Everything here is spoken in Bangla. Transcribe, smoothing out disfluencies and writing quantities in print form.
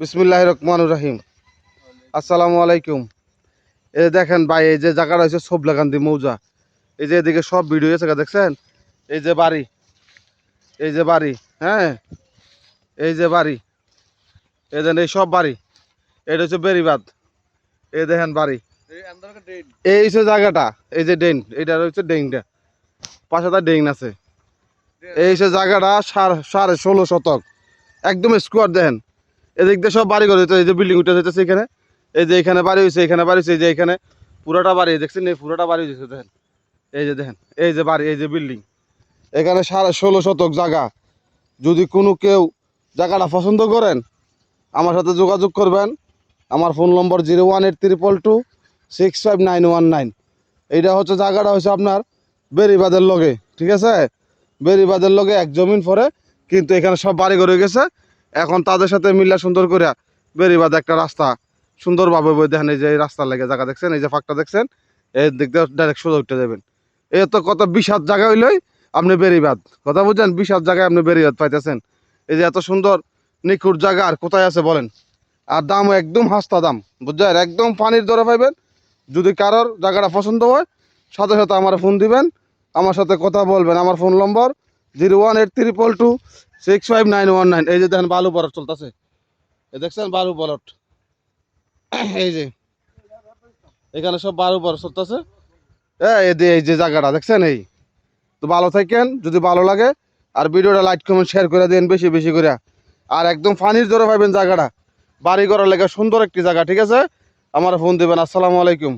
বিসমিল্লাহির রহমানির রহিম। আসসালামু আলাইকুম। এই দেখেন ভাই, এই যে জায়গাটা হচ্ছে সবলাকান্দি মৌজা। এই যে এদিকে সব ভিডিও আছে, দেখছেন? এই যে বাড়ি, এই যে বাড়ি, হ্যাঁ, এই যে বাড়ি, এই দেন এই সব বাড়ি। এটা হচ্ছে বেরিবাদ। এই দেখেন বাড়ি, এই হচ্ছে জায়গাটা। এই যে ডেন, এইটা হচ্ছে ডেংটা, পাশে তার ডেং আছে। এই হচ্ছে জায়গাটা, 16.5 শতক, একদম স্কোয়ার। দেখেন এদিক দিয়ে সব বাড়ি করে, এই যে বিল্ডিং উঠে যেতেছে এখানে। এই যে এখানে বাড়ি হয়েছে, এখানে বাড়ি হয়েছে, এই যে এখানে পুরোটা বাড়ি দেখছেন, এই পুরোটা বাড়ি হয়েছে। দেখেন এই যে, দেখেন এই যে বাড়ি, এই যে বিল্ডিং। এখানে 16.5 শতক জায়গা। যদি কোনো কেউ জায়গাটা পছন্দ করেন, আমার সাথে যোগাযোগ করবেন। আমার ফোন নম্বর 01832265919। এইটা হচ্ছে জায়গাটা হচ্ছে আপনার বেরিবাদের লগে, ঠিক আছে? বেরিবাদের লগে এক জমিন পরে, কিন্তু এখানে সব বাড়ি ঘর হয়ে গেছে। এখন তাদের সাথে মিল্লা সুন্দর করে বেরিবাদে একটা রাস্তা সুন্দরভাবে বই। দেখেন এই যে এই রাস্তার লেগে জায়গা দেখছেন, এই যে ফাঁকটা দেখছেন, এই দিক দিয়ে ডাইরেক্ট সোজা উঠতে যাবেন। এই তো কত 20 জায়গা হইলেই আপনি বেরিবাদ, কথা বুঝছেন? 20 জায়গায় আপনি বেরিবাদ পাইতেছেন। এই যে এত সুন্দর নিখুঁত জায়গা আর কোথায় আছে বলেন? আর দামও একদম হাস্তা দাম, বুঝছেন? একদম পানির দরে পাইবেন। যদি কারোর জায়গাটা পছন্দ হয়, সাথে সাথে আমার ফোন দিবেন, আমার সাথে কথা বলবেন। আমার ফোন নম্বর 01832265919। এই যে দেখেন বালু বরফ চলতেছে, এই দেখছেন বালু বরফ। এই যে এখানে সব বালু বরফ চলতেছে। এই যে জায়গাটা দেখছেন, এই তো ভালো থাকেন। যদি ভালো লাগে আর ভিডিওটা লাইক কমেন্ট শেয়ার করে দেন বেশি বেশি করে। আর একদম পানির জোরে পাইবেন জায়গাটা, বাড়ি করার লেগে সুন্দর একটি জায়গা, ঠিক আছে? আমার ফোন দিবেন। আসসালামু আলাইকুম।